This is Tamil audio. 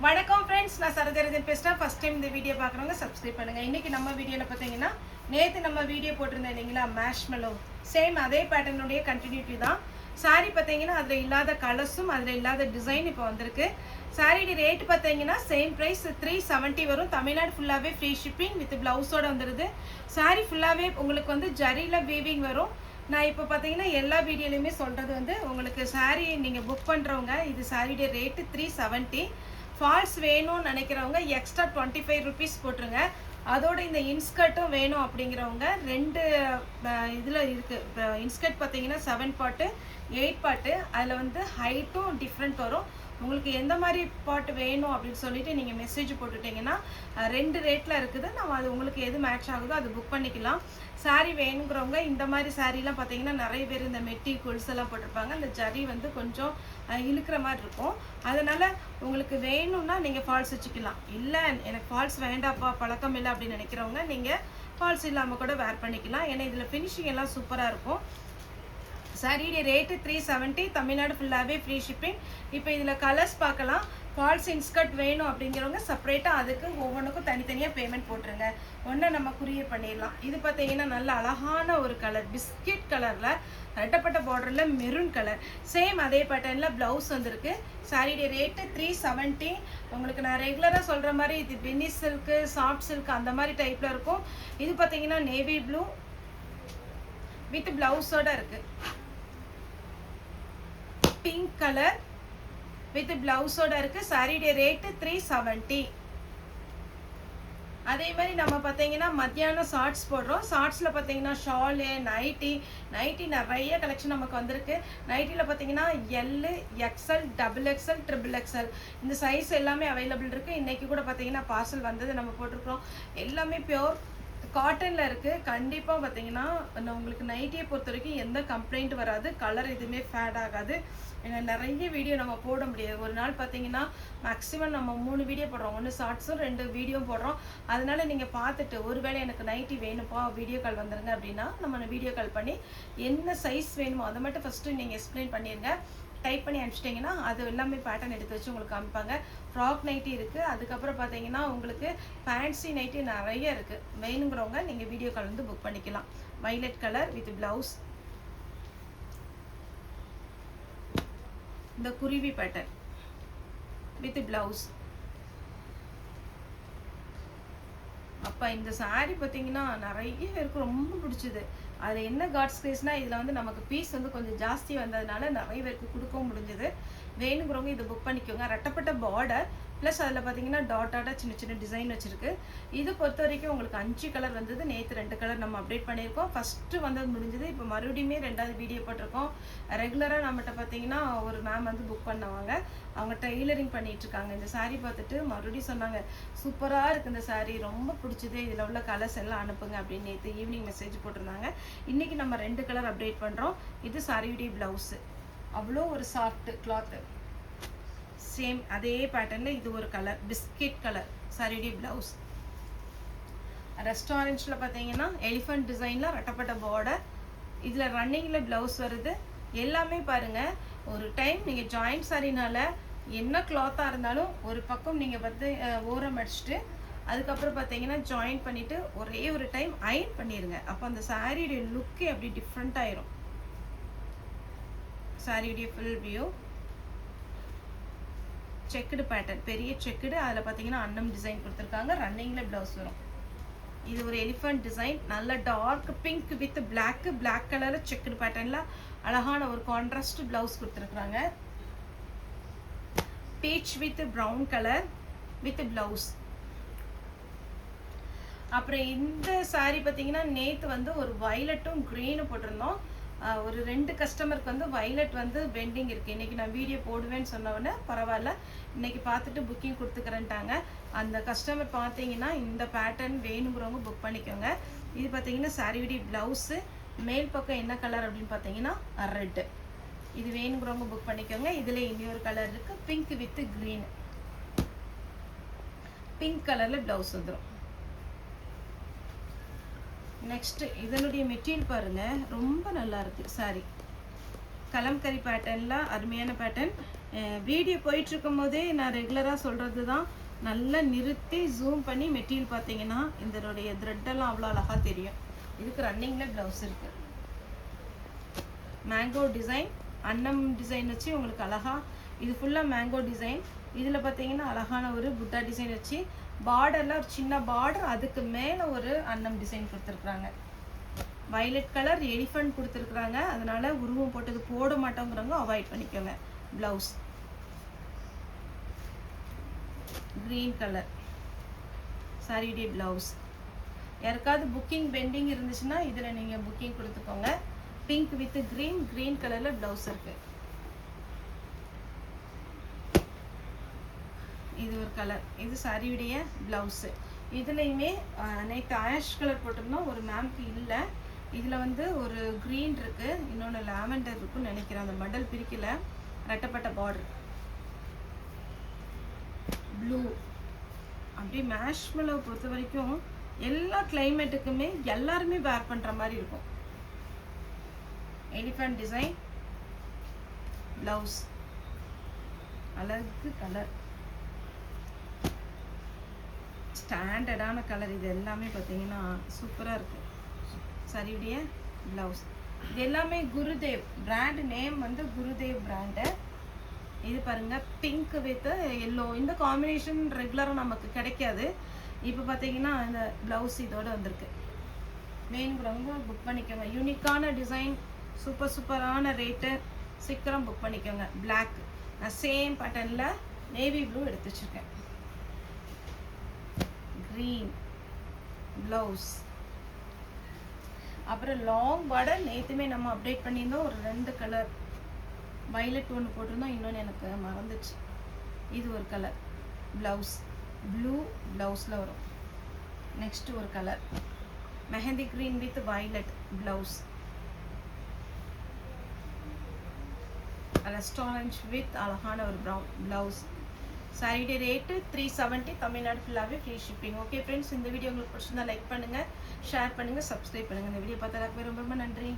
வணக்கம் ஃப்ரெண்ட்ஸ், நான் சரஜரஜன் பேசுகிறேன். ஃபஸ்ட் டைம் இந்த வீடியோ பார்க்குறவங்க சப்ஸ்கிரைப் பண்ணுங்கள். இன்றைக்கி நம்ம வீடியோவில் பார்த்தீங்கன்னா நேற்று நம்ம வீடியோ போட்டிருந்தேன் இல்லைங்களா, மேஷ்மெலோ சேம் அதே பேட்டர்னுடைய கண்டினியூட்டி தான். சாரீ பார்த்தீங்கன்னா அதில் இல்லாத கலர்ஸும் அதில் இல்லாத டிசைன் இப்போ வந்திருக்கு. சாரீடி ரேட்டு பார்த்தீங்கன்னா சேம் ப்ரைஸ் 370 வரும். தமிழ்நாடு ஃபுல்லாகவே ஃப்ரீ ஷிப்பிங் வித் ப்ளவுஸோடு வந்துடுது. சாரீ ஃபுல்லாகவே உங்களுக்கு வந்து ஜரியில் வீவிங் வரும். நான் இப்போ பார்த்தீங்கன்னா எல்லா வீடியோலையுமே சொல்கிறது வந்து உங்களுக்கு சாரீ நீங்கள் புக் பண்ணுறவங்க இது சாரீடைய ரேட்டு 370. ஃபால்ஸ் வேணும்னு நினைக்கிறவங்க எக்ஸ்ட்ரா 25 ருபீஸ் போட்டுருங்க. அதோட இந்த இன்ஸ்கர்ட்டும் வேணும் அப்படிங்கிறவங்க ரெண்டு இதில் இருக்குது. இன்ஸ்கர்ட் பார்த்தீங்கன்னா 7 பாட்டு 8 பாட்டு, அதில் வந்து ஹைட்டும் டிஃப்ரெண்ட் வரும். உங்களுக்கு எந்த மாதிரி பாட்டு வேணும் அப்படின்னு சொல்லிட்டு நீங்கள் மெசேஜ் போட்டுட்டிங்கன்னா ரெண்டு ரேட்டில் இருக்குது. நம்ம அது உங்களுக்கு எது மேட்ச் ஆகுதோ அது புக் பண்ணிக்கலாம். சாரீ வேணுங்கிறவங்க இந்த மாதிரி சாரீலாம் பார்த்தீங்கன்னா நிறைய பேர் இந்த மெட்டி கொலுசு எல்லாம் போட்டிருப்பாங்க. அந்த ஜரி வந்து கொஞ்சம் இழுக்கிற மாதிரி இருக்கும். அதனால் உங்களுக்கு வேணும்னா நீங்கள் ஃபால்ஸ் வச்சுக்கலாம். இல்லை எனக்கு ஃபால்ஸ் வேண்டாப்பா பழக்கம் இல்லை அப்படின்னு நினைக்கிறவங்க நீங்கள் ஃபால்ஸ் இல்லாமல் கூட வேர் பண்ணிக்கலாம். ஏன்னா இதில் ஃபினிஷிங் எல்லாம் சூப்பராக இருக்கும். சாரியுடைய ரேட்டு 370. தமிழ்நாடு ஃபுல்லாகவே ஃப்ரீ ஷிப்பிங். இப்போ இதில் கலர்ஸ் பார்க்கலாம். ஃபால்ஸ் இன்ஸ்கர்ட் வேணும் அப்படிங்கிறவங்க செப்பரேட்டாக அதுக்கு ஒவ்வொன்றுக்கும் தனித்தனியாக பேமெண்ட் போட்டுருங்க. ஒன்றை நம்ம குரியர் பண்ணிடலாம். இது பார்த்தீங்கன்னா நல்ல அழகான ஒரு கலர், பிஸ்கெட் கலரில் ரெட்டப்பட்ட பார்டரில் மெரூன் கலர், சேம் அதே பேட்டர்னில் ப்ளவுஸ் வந்திருக்கு. சாரியுடைய ரேட்டு 370. உங்களுக்கு நான் ரெகுலராக சொல்கிற மாதிரி இது பென்னி சில்க்கு, சாஃப்ட் சில்க் அந்த மாதிரி டைப்பில் இருக்கும். இது பார்த்தீங்கன்னா நேவி ப்ளூ வித் ப்ளவுஸோடு இருக்குது. பிங்க் கலர் வித் பிளவுஸோட இருக்கு. சாரியுடைய ரேட்டு 370. அதே மாதிரி நம்ம பார்த்தீங்கன்னா மத்தியானம் ஷார்ட்ஸ் போடுறோம். ஷார்ட்ஸில் பார்த்தீங்கன்னா ஷாலு, நைட்டி நிறைய கலெக்ஷன் நமக்கு வந்திருக்கு. நைட்டியில் பார்த்தீங்கன்னா எல்லு, எக்ஸ்எல், XXL, XXL இந்த சைஸ் எல்லாமே அவைலபிள் இருக்குது. இன்றைக்கி கூட பார்த்தீங்கன்னா பார்சல் வந்தது நம்ம போட்டிருக்கிறோம். எல்லாமே பியோர் காட்டனில் இருக்குது. கண்டிப்பாக பார்த்தீங்கன்னா உங்களுக்கு நைட்டியை பொறுத்த வரைக்கும் எந்த கம்ப்ளைண்ட் வராது. கலர் எதுவுமே ஃபேட் ஆகாது. ஏன்னா நிறைய வீடியோ நம்ம போட முடியாது. ஒரு நாள் பார்த்தீங்கன்னா மேக்ஸிமம் நம்ம 3 வீடியோ போடுறோம். 1 ஷார்ட்ஸும் 2 வீடியோ போடுறோம். அதனால நீங்கள் பார்த்துட்டு ஒருவேளை எனக்கு நைட்டி வேணும்ப்பா வீடியோ கால் வந்துடுங்க அப்படின்னா நம்ம வீடியோ கால் பண்ணி என்ன சைஸ் வேணுமோ அதை மட்டும் ஃபஸ்ட்டு நீங்கள் எக்ஸ்பிளைன் பண்ணிடுங்க. டைப் பண்ணி அனுப்பிச்சிட்டிங்கன்னா அது எல்லாமே பேட்டர்ன் எடுத்து வச்சு உங்களுக்கு காமிப்பாங்க. ஃப்ராக் நைட்டி இருக்குது. அதுக்கப்புறம் பார்த்தீங்கன்னா உங்களுக்கு ஃபேன்சி நைட்டி நிறைய இருக்குது. வேணுங்கிறவங்க நீங்கள் வீடியோ கால் வந்து புக் பண்ணிக்கலாம். வைலட் கலர் வித் ப்ளவுஸ், இந்த குருவி பேட்டர்ன் வித் ப்ளவுஸ். அப்போ இந்த சாரீ பார்த்தீங்கன்னா நிறைய பேருக்கு ரொம்ப பிடிச்சிது. அதில் என்ன காட்ஸ் கிரேஸ்னால் இதில் வந்து நமக்கு பீஸ் வந்து கொஞ்சம் ஜாஸ்தி வந்ததுனால நிறைய பேருக்கு கொடுக்கவும் முடிஞ்சது. வேணுங்கிறவங்க இதை புக் பண்ணிக்கோங்க. ரெட்டப்பட்ட பார்டர் ப்ளஸ் அதில் பார்த்தீங்கன்னா டாட்டாக சின்ன சின்ன டிசைன் வச்சுருக்கு. இது பொறுத்த வரைக்கும் உங்களுக்கு 5 கலர் வந்தது. நேற்று 2 கலர் நம்ம அப்டேட் பண்ணியிருக்கோம். ஃபஸ்ட்டு வந்தது முடிஞ்சது. இப்போ மறுபடியுமே 2வது வீடியோ போட்டிருக்கோம். ரெகுலராக நம்மகிட்ட பார்த்தீங்கன்னா ஒரு மேம் வந்து புக் பண்ணுவாங்க. அவங்க டெய்லரிங் பண்ணிகிட்ருக்காங்க. இந்த சாரீ பார்த்துட்டு மறுபடியும் சொன்னாங்க சூப்பராக இருக்குது இந்த சாரீ, ரொம்ப பிடிச்சிது, இதில் உள்ள கலர்ஸ் எல்லாம் அனுப்புங்க அப்படின்னு நேற்று ஈவினிங் மெசேஜ் போட்டிருந்தாங்க. இன்றைக்கி நம்ம 2 கலர் அப்டேட் பண்ணுறோம். இது சாரியுடைய ப்ளவுஸு, அவ்வளோ ஒரு சாஃப்ட் கிளாத்து. சேம் அதே பேட்டர்னில் இது ஒரு கலர், பிஸ்கெட் கலர் சாரியுடைய ப்ளவுஸ். ரெஸ்டாரண்ட்ஸில் பார்த்தீங்கன்னா எலிஃபண்ட் டிசைனில் ரெட்டப்பட்ட பார்டர், இதில் ரன்னிங்கில் ப்ளவுஸ் வருது. எல்லாமே பாருங்கள், ஒரு டைம் நீங்கள் ஜாயிண்ட் சாரினால என்ன கிளாத்தாக இருந்தாலும் ஒரு பக்கம் நீங்கள் வந்து ஓரம் அடிச்சுட்டு அதுக்கப்புறம் பார்த்தீங்கன்னா ஜாயின் பண்ணிவிட்டு ஒரே ஒரு டைம் அயன் பண்ணிடுங்க. அப்போ அந்த சாரியுடைய லுக்கே அப்படி டிஃப்ரெண்ட் ஆயிரும். சாரியுடைய ஃபுல் வியூ செக்குடு பேட்டர்ன், பெரிய செக்குடு, அதில் பார்த்தீங்கன்னா அன்னம் டிசைன் கொடுத்துருக்காங்க. ரன்னிங்கில் ப்ளவுஸ் வரும். இது ஒரு எலிஃபண்ட் டிசைன், நல்ல டார்க் பிங்க் வித் பிளாக் கலரில் செக்குடு பேட்டர்னில் அழகான ஒரு கான்ட்ராஸ்ட் ப்ளவுஸ் கொடுத்துருக்குறாங்க. Beach with brown colour with blouse. அப்புறம் இந்த சாரீ பார்த்தீங்கன்னா நேற்று வந்து ஒரு வைலட்டும் க்ரீனும் போட்டிருந்தோம். ஒரு 2 கஸ்டமருக்கு வந்து வைலட் வந்து பெண்டிங் இருக்குது. இன்றைக்கி நான் வீடியோ போடுவேன்னு சொன்னவொடனே பரவாயில்ல இன்றைக்கி பார்த்துட்டு புக்கிங் கொடுத்துக்கிறேன்ட்டாங்க. அந்த கஸ்டமர் பார்த்தீங்கன்னா இந்த பேட்டர்ன் வேணுங்கிறவங்க புக் பண்ணிக்கோங்க. இது பார்த்தீங்கன்னா சாரியுடைய ப்ளவுஸு, மேல் பக்கம் என்ன கலர் அப்படின்னு பார்த்தீங்கன்னா ரெட்டு. இது வேணுங்கிறவங்க புக் பண்ணிக்கோங்க. இதில் இன்னொரு கலர் இருக்குது, பிங்க் வித் க்ரீன். பிங்க் கலரில் ப்ளவுஸ் வந்துடும். நெக்ஸ்ட் இதனுடைய மெட்டீரியல் பாருங்கள், ரொம்ப நல்லா இருக்குது சாரி. கலம்கரி பேட்டர்னில் அருமையான பேட்டர்ன். வீடியோ போயிட்டுருக்கும் போதே நான் ரெகுலராக சொல்கிறது தான், நல்லா நிறுத்தி ஜூம் பண்ணி மெட்டீரியல் பார்த்தீங்கன்னா இதனுடைய த்ரெட்டெல்லாம் அவ்வளோ அழகாக தெரியும். இதுக்கு ரன்னிங்கில் ப்ளவுஸ் இருக்குது. மேங்கோ டிசைன், அன்னம் டிசைன் வச்சு உங்களுக்கு அழகாக, இது ஃபுல்லாக மேங்கோ டிசைன். இதில் பார்த்தீங்கன்னா அழகான ஒரு புட்டா டிசைன் வச்சு பார்டரில் ஒரு சின்ன பார்டர், அதுக்கு மேலே ஒரு அன்னம் டிசைன் கொடுத்துருக்குறாங்க. வயலட் கலர் எலிஃபண்ட் கொடுத்துருக்குறாங்க. அதனால உருவம் போட்டது போட மாட்டோங்கிறவங்க அவாய்ட் பண்ணிக்கோங்க. ப்ளவுஸ் க்ரீன் கலர் சாரியுடைய ப்ளவுஸ். யாருக்காவது புக்கிங் பெண்டிங் இருந்துச்சுன்னா இதில் நீங்கள் புக்கிங் கொடுத்துக்கோங்க. பிங்க் வித் க்ரீன் கலரில் ப்ளவுஸ் இருக்குது. இது ஒரு கலர், இது சாரியுடைய ப்ளவுஸு. இதுலேயுமே நேற்று ஆஷ் கலர் போட்டிருந்தோம், ஒரு மேம்க்கு இல்லை. இதில் வந்து ஒரு க்ரீன் இருக்குது, இன்னொன்று லாவெண்டர் இருக்குன்னு நினைக்கிறேன். அந்த பண்டல் பிரிக்கல. ரெட்டப்பட்ட பார்டர் ப்ளூ. அப்படியே மேஷ்மெலோ பொறுத்த வரைக்கும் எல்லா கிளைமேட்டுக்குமே எல்லாருமே வேர் பண்ணுற மாதிரி இருக்கும். எலிஃபண்ட் டிசைன் ப்ளவுஸ், அழகு கலர், ஸ்டாண்டர்டான கலர். இது எல்லாமே பார்த்தீங்கன்னா சூப்பராக இருக்குது. சரியுடைய ப்ளவுஸ். இது எல்லாமே குருதேவ் பிராண்ட் நேம், வந்து குருதேவ் பிராண்டு. இது பாருங்கள், பிங்க் வித் எல்லோ. இந்த காம்பினேஷன் ரெகுலராக நமக்கு கிடைக்காது. இப்போ பார்த்தீங்கன்னா இந்த ப்ளவுஸ் இதோடு வந்திருக்கு. வேணுங்கிறவங்க புக் பண்ணிக்கோங்க. யூனிக்கான டிசைன், சூப்பரான ரேட்டு. சீக்கிரம் புக் பண்ணிக்கோங்க. பிளாக், நான் சேம் பேட்டர்னில் நேவி ப்ளூ எடுத்து வச்சுருக்கேன். Green blouse. அப்புறம் லாங் பார்டர் நேற்றுமே நம்ம அப்டேட் பண்ணியிருந்தோம். ஒரு 2 கலர் வயலட் ஒன்று போட்டிருந்தோம், இன்னொன்று எனக்கு மறந்துச்சு. இது ஒரு கலர் ப்ளவுஸ், ப்ளூ ப்ளவுஸில் வரும். நெக்ஸ்ட்டு ஒரு colour mehndi green with violet blouse. Restaurant with அழகான ஒரு ப்ரௌன் ப்ளவுஸ். சாரியுடைய ரேட்டு 370. தமிழ்நாடு ஃபுல்லாகவே ஃப்ரீ ஷிப்பிங். ஓகே ஃப்ரெண்ட்ஸ், இந்த வீடியோ உங்களுக்கு பிடிச்சிருந்தா லைக் பண்ணுங்கள், ஷேர் பண்ணுங்கள், சப்ஸ்கிரைப் பண்ணுங்கள். இந்த வீடியோ பார்த்ததுக்கு ரொம்ப ரொம்ப நன்றி.